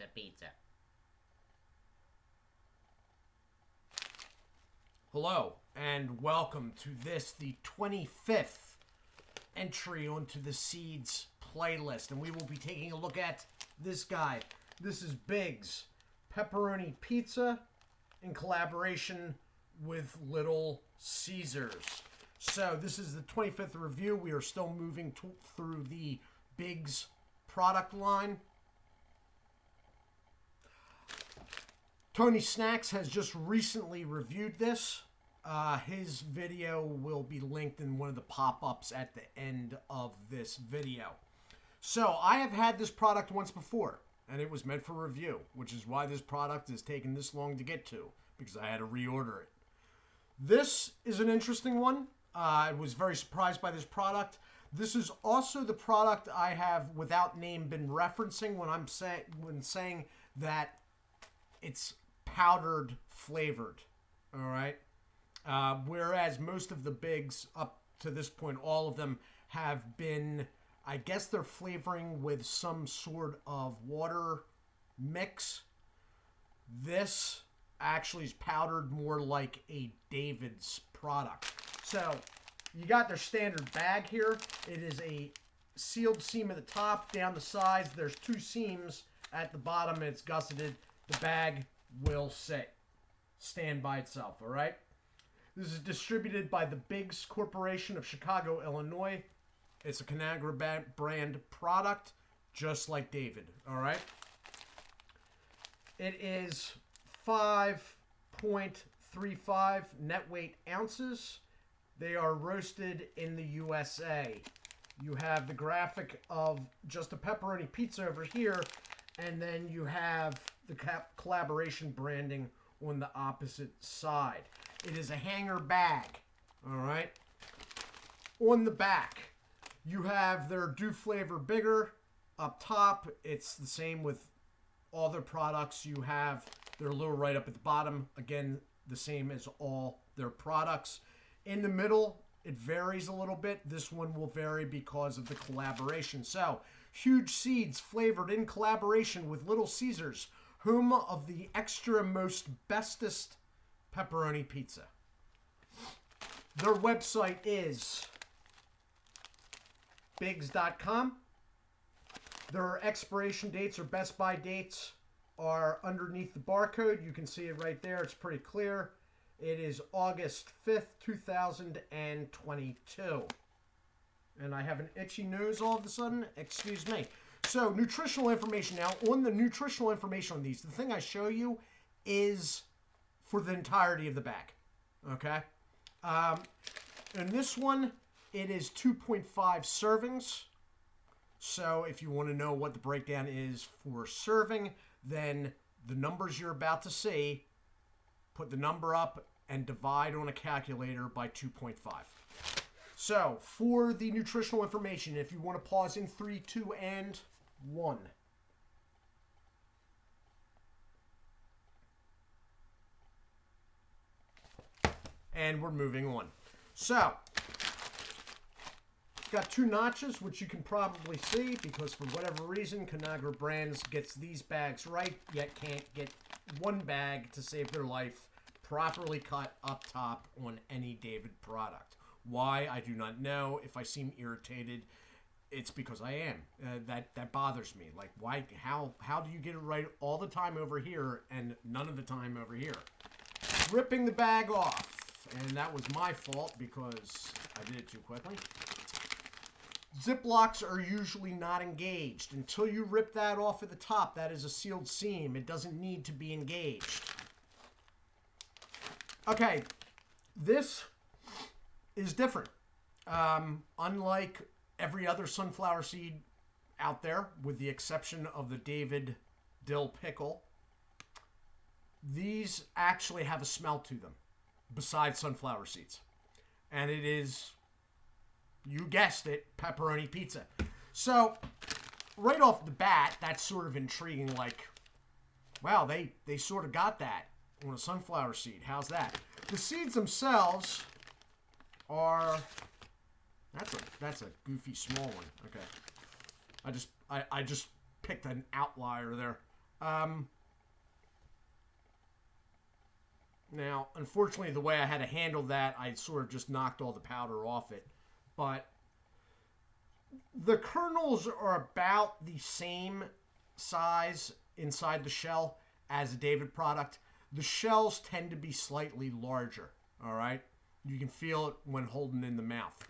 pizza. Hello, and welcome to this, the 25th entry onto the Seeds playlist. And we will be taking a look at this guy. This is BiGS Pepperoni Pizza in collaboration with Little Caesars. So this is the 25th review. We are still moving through the BiGS product line. Tony Snacks has just recently reviewed this. His video will be linked in one of the pop-ups at the end of this video. So I have had this product once before, and it was meant for review, which is why this product is taking this long to get to, because I had to reorder it. This is an interesting one. I was very surprised by this product. This is also the product I have, without name, been referencing when saying that it's powdered flavored. All right. Whereas most of the BiGS up to this point, all of them have been, I guess they're flavoring with some sort of water mix. This actually is powdered more like a David's product. So you got their standard bag here. It is a sealed seam at the top, down the sides. There's two seams at the bottom, and it's gusseted. The bag will stand by itself, all right? This is distributed by the BiGS Corporation of Chicago, Illinois. It's a Conagra brand product, just like David, all right? It is 5.35 net weight ounces. They are roasted in the USA. You have the graphic of just a pepperoni pizza over here, and then you have the collaboration branding on the opposite side. It is a hanger bag, all right? On the back, you have their Do Flavor Bigger. Up top, it's the same with all their products. You have their little right up at the bottom. Again, the same as all their products. In the middle, it varies a little bit. This one will vary because of the collaboration. So, Huge Seeds flavored in collaboration with Little Caesars, home of the extra most bestest pepperoni pizza. Their website is bigs.com. Their expiration dates or best by dates are underneath the barcode. You can see it right there. It's pretty clear. It is August 5th, 2022. And I have an itchy nose all of a sudden. Excuse me. So, nutritional information. Now, on the nutritional information on these, the thing I show you is for the entirety of the bag. Okay? In this one, it is 2.5 servings. So, if you want to know what the breakdown is for serving, then the numbers you're about to see, put the number up and divide on a calculator by 2.5. So, for the nutritional information, if you want to pause in 3, 2, and 1. And we're moving on. So, got two notches, which you can probably see, because for whatever reason, Conagra Brands gets these bags right, yet can't get one bag to save their life properly cut up top on any David product. Why, I do not know. If I seem irritated, it's because I am. That bothers me. Like, why? How do you get it right all the time over here and none of the time over here? Ripping the bag off. And that was my fault because I did it too quickly. Ziplocs are usually not engaged. Until you rip that off at the top, that is a sealed seam. It doesn't need to be engaged. Okay, this is different. Unlike every other sunflower seed out there, with the exception of the David Dill Pickle, these actually have a smell to them, besides sunflower seeds. And it is, you guessed it, pepperoni pizza. So, right off the bat, that's sort of intriguing. Like, wow, they sort of got that on a sunflower seed. How's that? The seeds themselves are, that's a goofy small one. Okay. I just picked an outlier there. Now, unfortunately, the way I had to handle that, I sort of just knocked all the powder off it. But the kernels are about the same size inside the shell as a David product. The shells tend to be slightly larger, all right? You can feel it when holding in the mouth.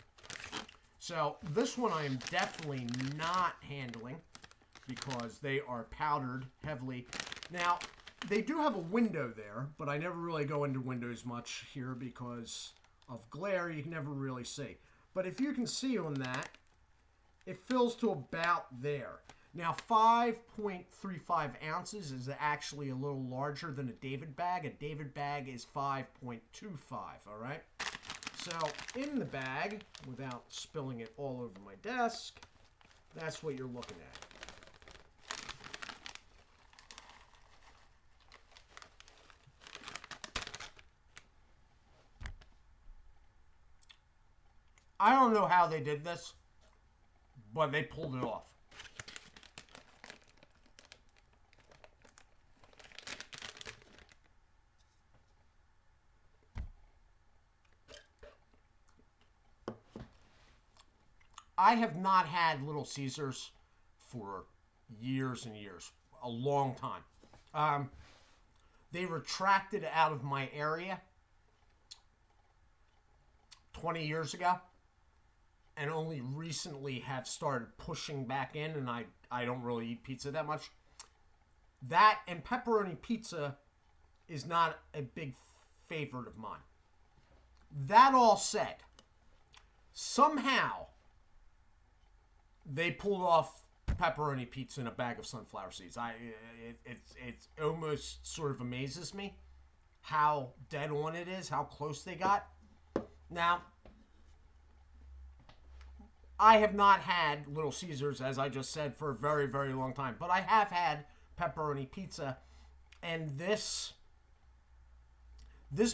So this one I am definitely not handling because they are powdered heavily. Now, they do have a window there, but I never really go into windows much here because of glare. You can never really see. But if you can see on that, it fills to about there. Now, 5.35 ounces is actually a little larger than a David bag. A David bag is 5.25, all right? So, in the bag, without spilling it all over my desk, that's what you're looking at. I don't know how they did this, but they pulled it off. I have not had Little Caesars for years and years, a long time. They retracted out of my area 20 years ago and only recently have started pushing back in, and I don't really eat pizza that much. That and pepperoni pizza is not a big favorite of mine. That all said, somehow they pulled off pepperoni pizza in a bag of sunflower seeds. It almost sort of amazes me how dead on it is, how close they got. Now, I have not had Little Caesars, as I just said, for a very, very long time. But I have had pepperoni pizza, and this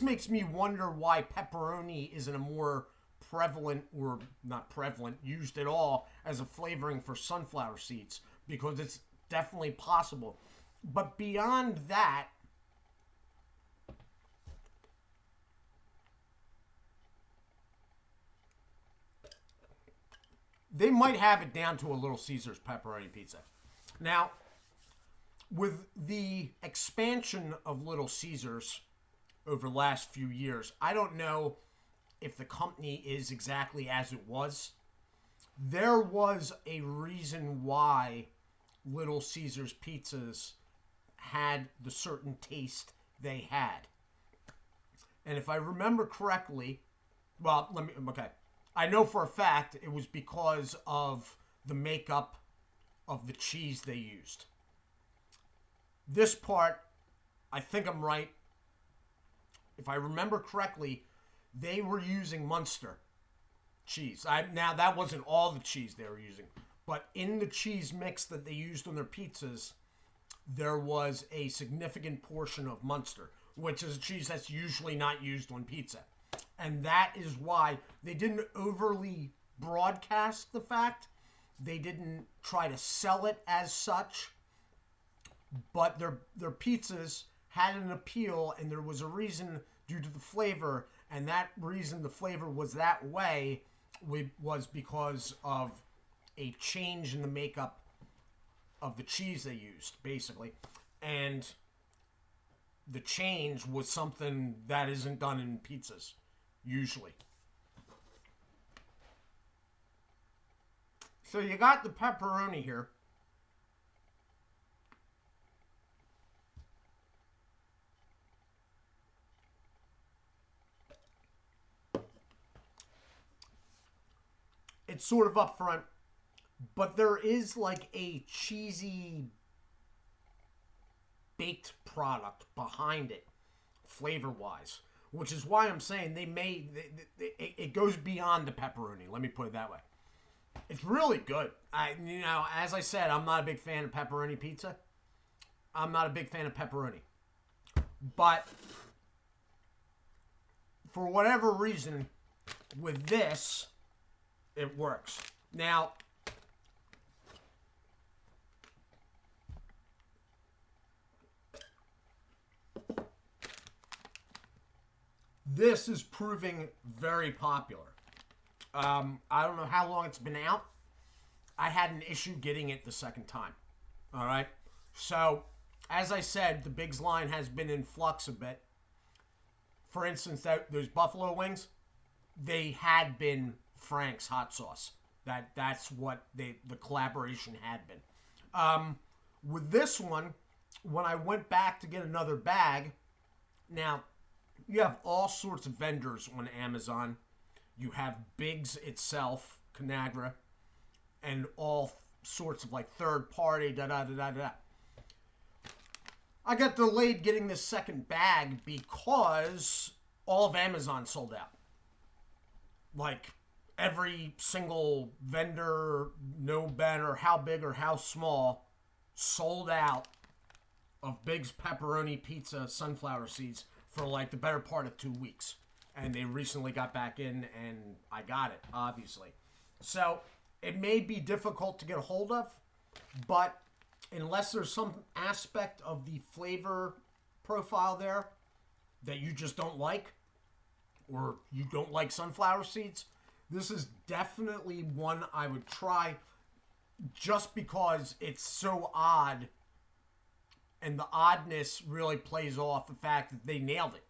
makes me wonder why pepperoni isn't a more prevalent, or not prevalent, used at all as a flavoring for sunflower seeds, because it's definitely possible. But beyond that, they might have it down to a Little Caesars pepperoni pizza. Now, with the expansion of Little Caesars over the last few years, I don't know if the company is exactly as it was. There was a reason why Little Caesars pizzas had the certain taste they had. And if I remember correctly, I know for a fact it was because of the makeup of the cheese they used. This part, I think I'm right. If I remember correctly, they were using Munster cheese. Now, that wasn't all the cheese they were using, but in the cheese mix that they used on their pizzas, there was a significant portion of Munster, which is a cheese that's usually not used on pizza. And that is why they didn't overly broadcast the fact. They didn't try to sell it as such, but their pizzas had an appeal, and there was a reason due to the flavor, and that reason the flavor was that way was because of a change in the makeup of the cheese they used, basically. And the change was something that isn't done in pizzas, usually. So you got the pepperoni here. It's sort of up front, but there is like a cheesy baked product behind it, flavor-wise, which is why I'm saying it goes beyond the pepperoni. Let me put it that way. It's really good. As I said, I'm not a big fan of pepperoni pizza. I'm not a big fan of pepperoni. But for whatever reason, with this, it works. Now, this is proving very popular. I don't know how long it's been out. I had an issue getting it the second time. All right. So, as I said, the BiGS line has been in flux a bit. For instance, those buffalo wings, they had been Frank's hot sauce. That's what the collaboration had been. With this one, when I went back to get another bag, now you have all sorts of vendors on Amazon. You have BiGS itself, Conagra, and all sorts of like third party, I got delayed getting this second bag because all of Amazon sold out. Like every single vendor, no matter how big or how small, sold out of BiGS pepperoni pizza sunflower seeds for like the better part of 2 weeks. And they recently got back in and I got it, obviously. So it may be difficult to get a hold of, but unless there's some aspect of the flavor profile there that you just don't like, or you don't like sunflower seeds, this is definitely one I would try just because it's so odd, and the oddness really plays off the fact that they nailed it.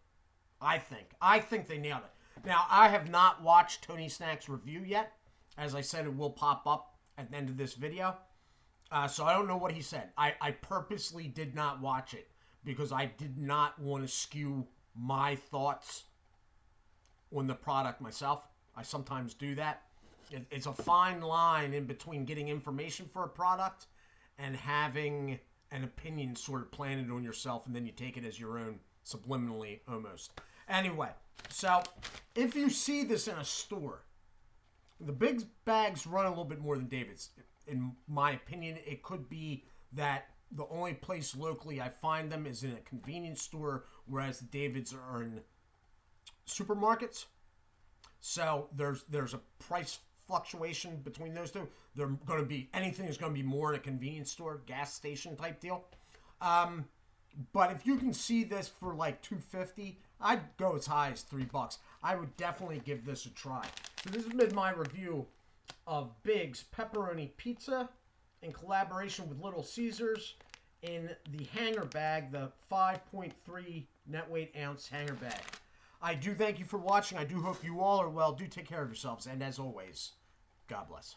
I think they nailed it. Now, I have not watched Tony Snack's review yet. As I said, it will pop up at the end of this video. So I don't know what he said. I purposely did not watch it because I did not want to skew my thoughts on the product myself. I sometimes do that. It's a fine line in between getting information for a product and having an opinion sort of planted on yourself, and then you take it as your own subliminally almost. Anyway, so if you see this in a store, the BiGS bags run a little bit more than David's. In my opinion, it could be that the only place locally I find them is in a convenience store, whereas the David's are in supermarkets. So there's a price fluctuation between those two. They're going to be, anything is going to be more in a convenience store, gas station type deal. But if you can see this for like $2.50, I'd go as high as $3. I would definitely give this a try. So this has been my review of BiGS pepperoni pizza in collaboration with Little Caesars in the hanger bag, the 5.3 net weight ounce hanger bag. I do thank you for watching. I do hope you all are well. Do take care of yourselves. And as always, God bless.